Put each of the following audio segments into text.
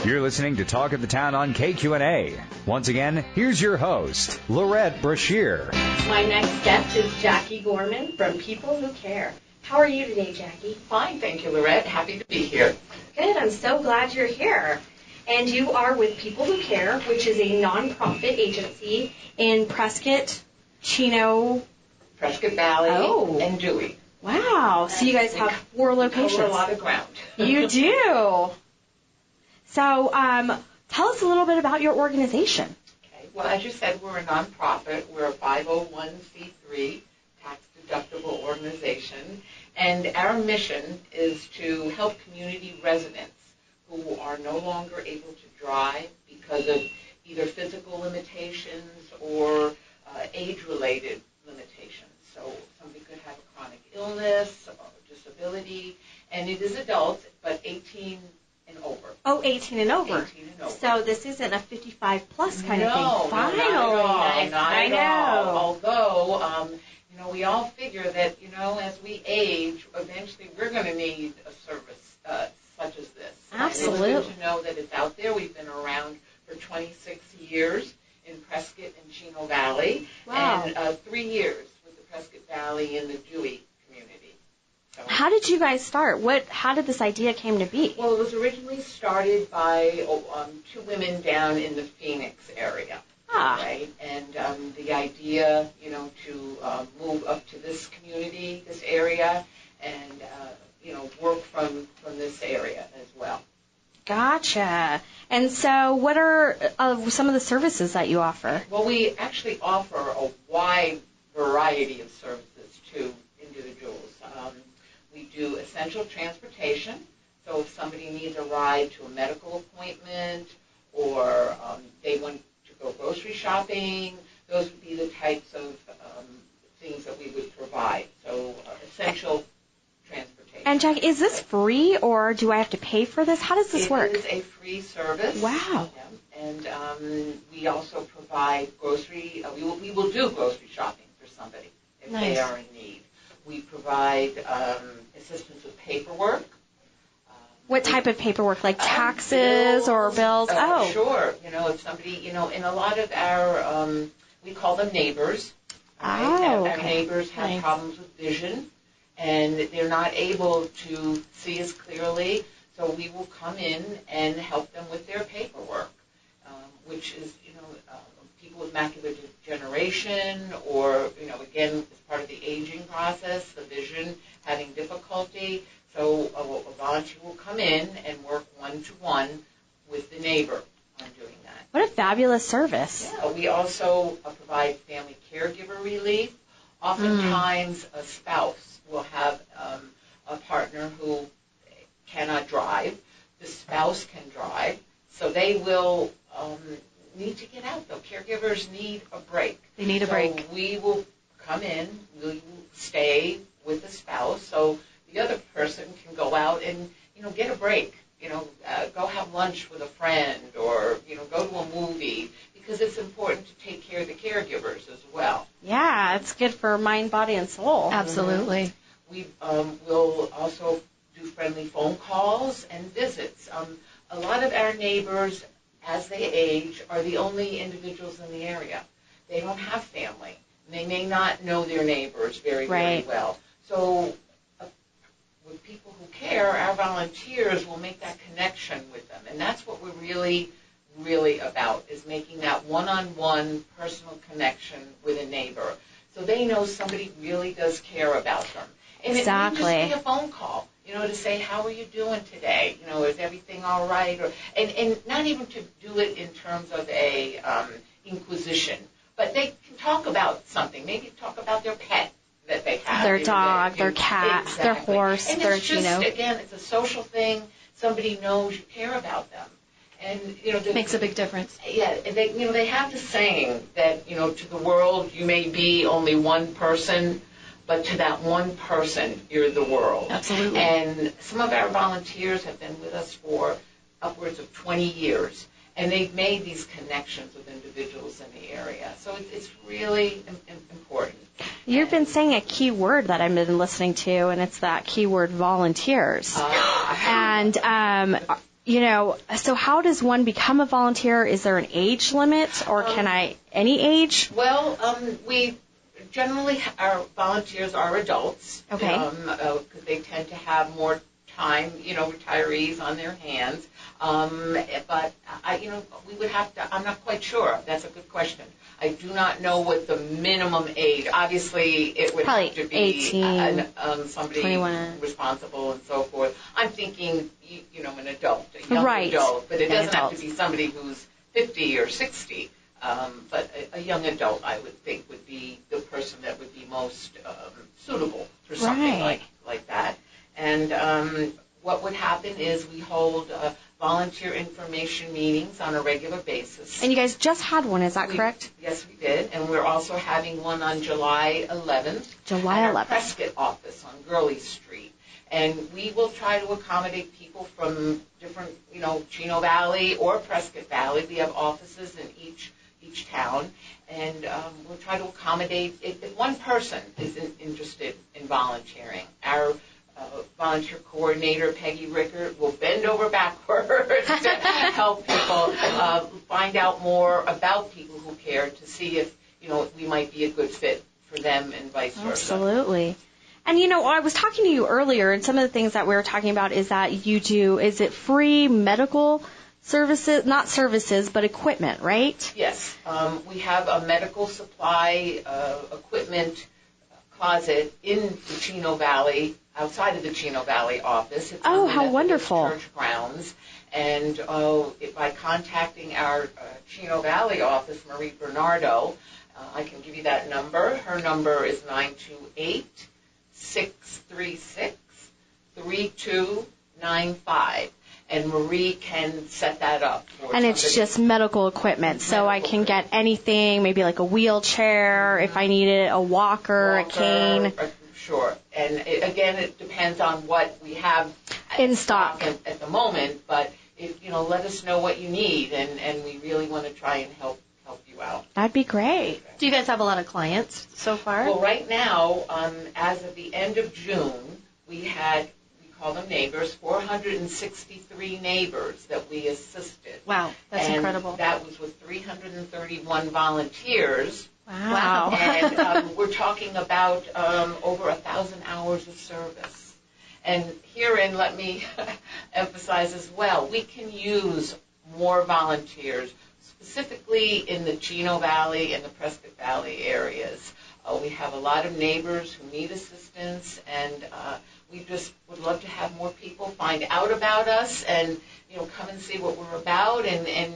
You're listening to Talk of the Town on KQNA. Once again, here's your host, Lorette Brashear. My next guest is Jacque Gorman from People Who Care. How are you today, Jacque? Fine, thank you, Lorette. Happy to be here. Good. I'm so glad you're here. And you are with People Who Care, which is a nonprofit agency in Prescott, Chino, Prescott Valley, and Dewey. Wow. So you guys have 4 locations. Cover a lot of ground. You do. So tell us a little bit about your organization. Okay. Well, as you said, we're a nonprofit. We're a 501c3 tax-deductible organization. And our mission is to help community residents who are no longer able to drive because of either physical limitations or age-related limitations. So somebody could have a chronic illness or disability, and it is adults, but 18 and over. Oh, 18 and over. 18 and over. So this isn't a 55-plus kind of thing. Finally. Nice. Not I at know. all. Although, we all figure that, as we age, eventually we're going to need a service such as this. Absolutely. And it's good to know that it's out there. We've been around for 26 years in Prescott and Chino Valley. Wow. And 3 years with the Prescott Valley and the Dewey community. So, how did you guys start? How did this idea came to be? well, it was originally started by 2 women down in the Phoenix area. Right, and the idea, to move up to this community, this area, and work from this area as well. Gotcha. And so, what are some of the services that you offer? Well, we actually offer a wide variety of services to individuals. We do essential transportation. So, if somebody needs a ride to a medical appointment, or they want go grocery shopping, those would be the types of things that we would provide. So essential transportation. And Jacque, is this free or do I have to pay for this? How does this work? It is a free service. Wow. Yeah. And we also provide grocery, we will do grocery shopping for somebody if they are in need. We provide assistance with paperwork. What type of paperwork, like taxes or bills? Sure. If somebody, in a lot of our, we call them neighbors. Our neighbors have problems with vision, and they're not able to see as clearly, so we will come in and help them with their paperwork, which is, people with macular degeneration or, again, as part of the aging process, the vision having difficulty. So a volunteer will come in and work one-to-one with the neighbor on doing that. What a fabulous service. Yeah, we also provide family caregiver relief. Oftentimes a spouse will have a partner who cannot drive. The spouse can drive, so they will need to get out, though. Caregivers need a break. They need a break. So we will come in, we will stay with the spouse, so the other person can go out and, get a break, go have lunch with a friend or, go to a movie, because it's important to take care of the caregivers as well. Yeah, it's good for mind, body, and soul. Absolutely. We will also do friendly phone calls and visits. A lot of our neighbors, as they age, are the only individuals in the area. They don't have family. They may not know their neighbors very well. So with People Who Care, our volunteers will make that connection with them. And that's what we're really, really about, is making that one-on-one personal connection with a neighbor. So they know somebody really does care about them. And Exactly. It may just be a phone call, to say, how are you doing today? Is everything all right? And not even to do it in terms of a inquisition, but they can talk about something. Maybe talk about their pet that they have. Their dog, their cat, their horse, and their it's just, again, it's a social thing. Somebody knows you care about them. And, makes a big difference. Yeah, and they have the saying that, to the world you may be only one person, but to that one person, you're the world. Absolutely. And some of our volunteers have been with us for upwards of 20 years. And they've made these connections with individuals in the area. So it's really important. You've been saying a key word that I've been listening to, and it's that keyword volunteers. And So how does one become a volunteer? Is there an age limit, or can any age? Well, we generally, our volunteers are adults. Okay. Because they tend to have more time, retirees on their hands. But we would have to, I'm not quite sure. That's a good question. I do not know what the minimum age. Obviously, it would Probably have to be 18, somebody 21. responsible and so forth. I'm thinking, an adult, a young Right. adult, but it An doesn't have adult. to be somebody who's 50 or 60. But a young adult, I would think, would be the person that would be most suitable for something Right. like that. And what would happen is we hold volunteer information meetings on a regular basis. And you guys just had one, is that correct? Yes, we did. And we're also having one on July 11th. July at 11th. our Prescott office on Gurley Street. And we will try to accommodate people from different, Chino Valley or Prescott Valley. We have offices in each town. And we'll try to accommodate if one person is interested in volunteering. Our volunteer coordinator, Peggy Rickert, will bend over backwards to help people find out more about people who care, to see if, we might be a good fit for them and vice versa. Absolutely. And, I was talking to you earlier, and some of the things that we were talking about is that you do, is it free medical services, not services, but equipment, right? Yes. We have a medical supply equipment closet in the Chino Valley, outside of the Chino Valley office. It's Oh, on the how Methodist wonderful. Church grounds. And by contacting our Chino Valley office, Marie Bernardo, I can give you that number. Her number is 928-636-3295. And Marie can set that up for And it's somebody. just medical equipment, so I can get anything, maybe like a wheelchair, if I needed a walker, a cane. Sure. And again, it depends on what we have In stock. at the moment. But if let us know what you need, and we really want to try and help you out. That'd be great. Do you guys have a lot of clients so far? Well, right now, as of the end of June, we call them neighbors, 463 neighbors that we assisted. Wow, that's and incredible. That was with 331 volunteers. Wow. And we're talking about over 1,000 hours of service. And herein, let me emphasize as well, we can use more volunteers, specifically in the Chino Valley and the Prescott Valley areas. We have a lot of neighbors who need assistance, and we just would love to have more people find out about us and, come and see what we're about and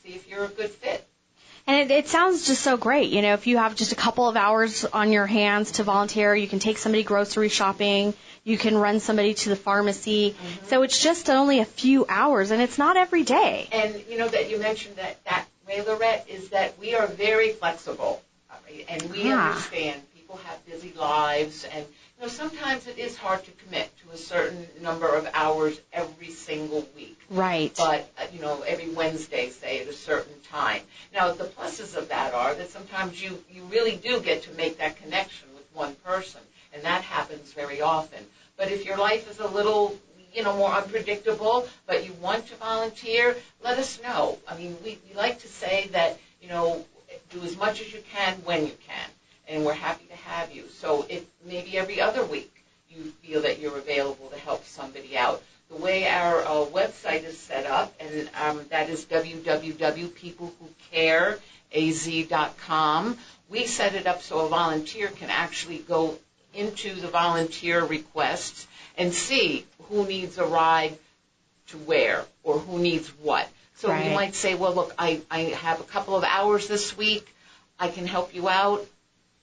see if you're a good fit. And it sounds just so great. If you have just a couple of hours on your hands to volunteer, you can take somebody grocery shopping, you can run somebody to the pharmacy. Mm-hmm. So it's just only a few hours, and it's not every day. And, that you mentioned that Ray Lorette, is that we are very flexible. And we understand people have busy lives, and sometimes it is hard to commit to a certain number of hours every single week. Right. But every Wednesday, say, at a certain time. Now, the pluses of that are that sometimes you really do get to make that connection with one person, and that happens very often. But if your life is a little more unpredictable, but you want to volunteer, let us know. I mean, we like to say that do as much as you can when you can, and we're happy to have you. So if maybe every other week you feel that you're available to help somebody out. The way our website is set up, and that is www.peoplewhocareaz.com. We set it up so a volunteer can actually go into the volunteer requests and see who needs a ride to where or who needs what. So Right. you might say, well, look, I have a couple of hours this week. I can help you out,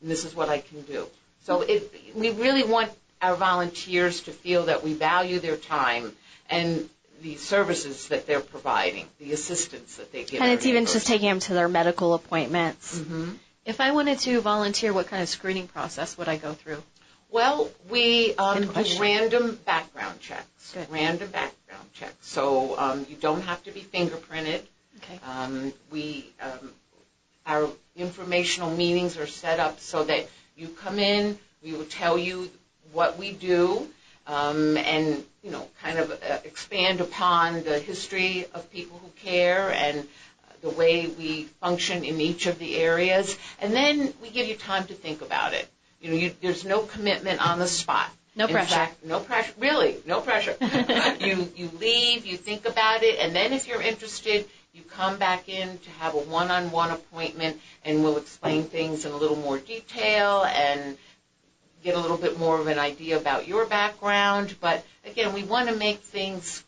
and this is what I can do. So we really want our volunteers to feel that we value their time and the services that they're providing, the assistance that they give. And our it's even neighbors. just taking them to their medical appointments. Mm-hmm. If I wanted to volunteer, what kind of screening process would I go through? Well, we do question. random background checks. Good. Random background checks. So you don't have to be fingerprinted. Okay. Our informational meetings are set up so that you come in, we will tell you what we do, and kind of expand upon the history of people who care and the way we function in each of the areas. And then we give you time to think about it. There's no commitment on the spot. No pressure. In fact, no pressure. Really, no pressure. You leave, you think about it, and then if you're interested, you come back in to have a one-on-one appointment, and we'll explain things in a little more detail and get a little bit more of an idea about your background. But again, we want to make things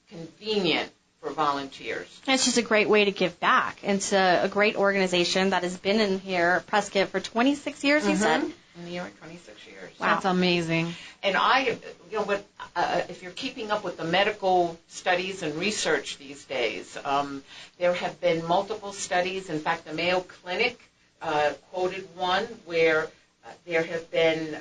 convenient for volunteers. It's just a great way to give back. It's a great organization that has been in here, Prescott, for 26 years, you said? In the year, 26 years. Wow. That's amazing. And if you're keeping up with the medical studies and research these days, there have been multiple studies. In fact, the Mayo Clinic quoted one where there have been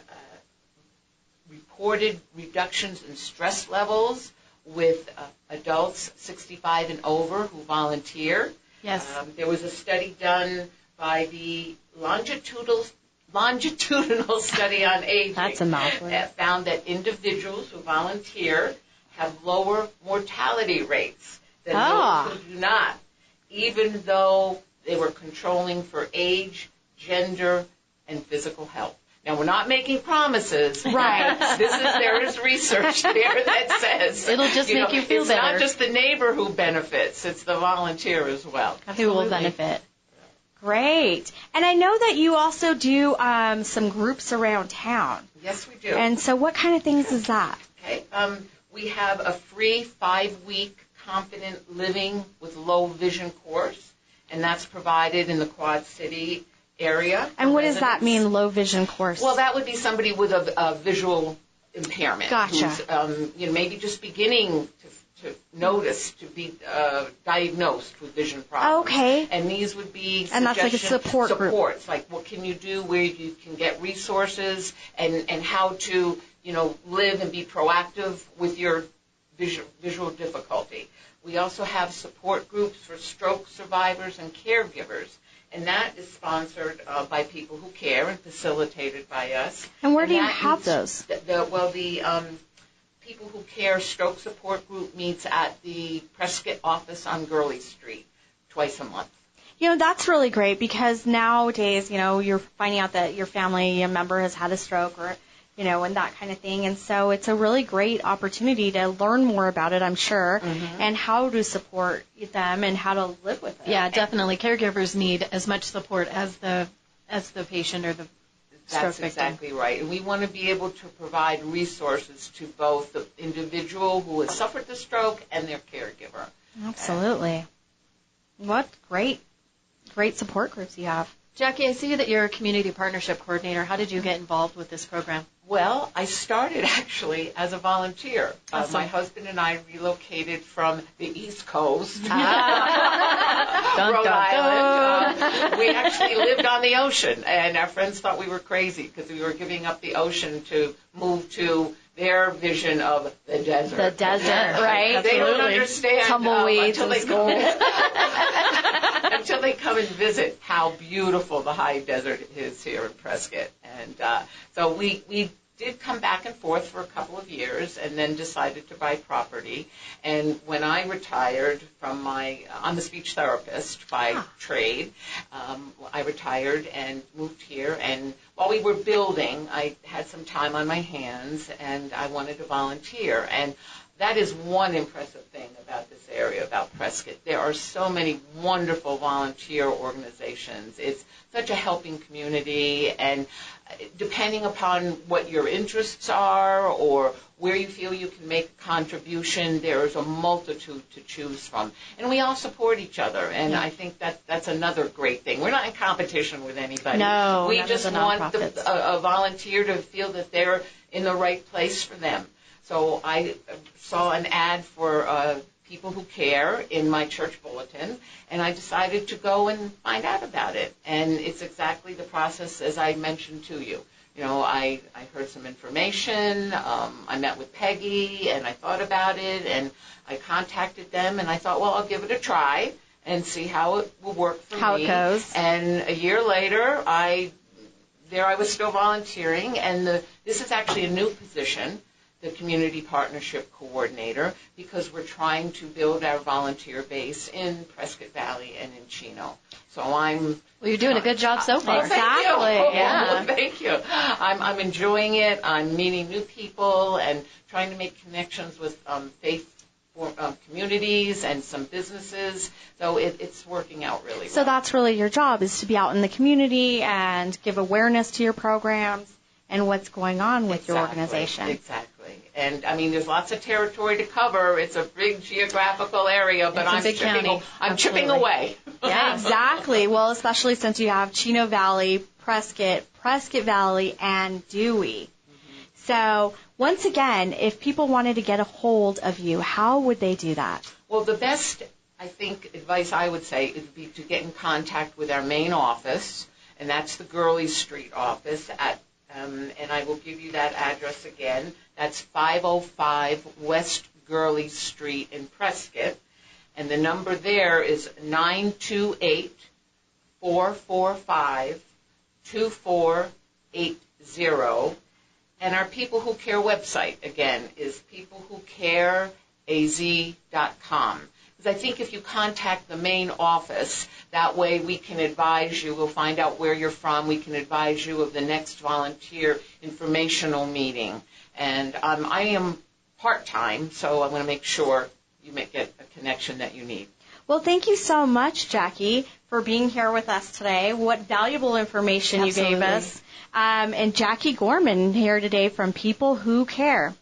reported reductions in stress levels with adults 65 and over who volunteer. Yes. There was a study done by the longitudinal study on aging. That's a mouthful. That found that individuals who volunteer have lower mortality rates than those who do not, even though they were controlling for age, gender, and physical health. Now, we're not making promises. Right. There is research there that says It'll just make you feel better. It's not just the neighbor who benefits, it's the volunteer as well. Who will benefit. Great. And I know that you also do some groups around town. Yes, we do. And so what kind of things is that? Okay. We have a free 5-week Confident Living with Low Vision course, and that's provided in the Quad City area. And what does that mean, low vision course? Well, that would be somebody with a visual impairment. Gotcha. Who's, maybe just beginning to notice, to be diagnosed with vision problems. Okay. And these would be and that's like a support group. Supports, like what can you do, where you can get resources, and how to, live and be proactive with your visual difficulty. We also have support groups for stroke survivors and caregivers. And that is sponsored by People Who Care and facilitated by us. And where do you have those? The People Who Care Stroke Support Group meets at the Prescott office on Gurley Street twice a month. That's really great because nowadays, you're finding out that your family member has had a stroke or, and that kind of thing. And so it's a really great opportunity to learn more about it, I'm sure, and how to support them and how to live with it. Yeah, definitely. Caregivers need as much support as the patient or the stroke That's victim. exactly right. And we want to be able to provide resources to both the individual who has suffered the stroke and their caregiver. Absolutely. What great support groups you have. Jackie, I see that you're a community partnership coordinator. How did you get involved with this program? Well, I started actually as a volunteer. Awesome. My husband and I relocated from the East Coast, Dun, Rhode dun, Island. We actually lived on the ocean, and our friends thought we were crazy because we were giving up the ocean to move to their vision of the desert. The desert, right? They don't Absolutely. understand Tumbleweeds until in they school. until they come and visit how beautiful the high desert is here in Prescott. And so we did come back and forth for a couple of years and then decided to buy property. And when I retired from I'm a speech therapist by trade. I retired and moved here. And while we were building, I had some time on my hands and I wanted to volunteer. And that is one impressive thing about this area, about Prescott. There are so many wonderful volunteer organizations. It's such a helping community, and depending upon what your interests are or where you feel you can make a contribution, there's a multitude to choose from. And we all support each other, and I think that's another great thing. We're not in competition with anybody. No, we just want a volunteer to feel that they're in the right place for them. So I saw an ad for People Who Care in my church bulletin, and I decided to go and find out about it. And it's exactly the process as I mentioned to you. I heard some information, I met with Peggy, and I thought about it, and I contacted them, and I thought, well, I'll give it a try and see how it will work for me. How it goes. And a year later, I was still volunteering, and this is actually a new position the Community Partnership Coordinator, because we're trying to build our volunteer base in Prescott Valley and in Chino. So Well, you're doing a good job so far. Exactly. Yeah. Thank you. I'm enjoying it. I'm meeting new people and trying to make connections with faith communities and some businesses. So it's working out really well. So that's really your job, is to be out in the community and give awareness to your programs and what's going on with your organization. Exactly. And, I mean, there's lots of territory to cover. It's a big geographical area, but I'm chipping away. Yeah, exactly. Well, especially since you have Chino Valley, Prescott Valley, and Dewey. So, once again, if people wanted to get a hold of you, how would they do that? Well, the best, I think, advice I would say would be to get in contact with our main office, and that's the Gurley Street office and I will give you that address again. That's 505 West Gurley Street in Prescott. And the number there is 928-445-2480. And our People Who Care website, again, is peoplewhocareaz.com. Because I think if you contact the main office, that way we can advise you. We'll find out where you're from. We can advise you of the next volunteer informational meeting. And I am part-time, so I'm going to make sure you get a connection that you need. Well, thank you so much, Jackie, for being here with us today. What valuable information you gave us. And Jacque Gorman here today from People Who Care.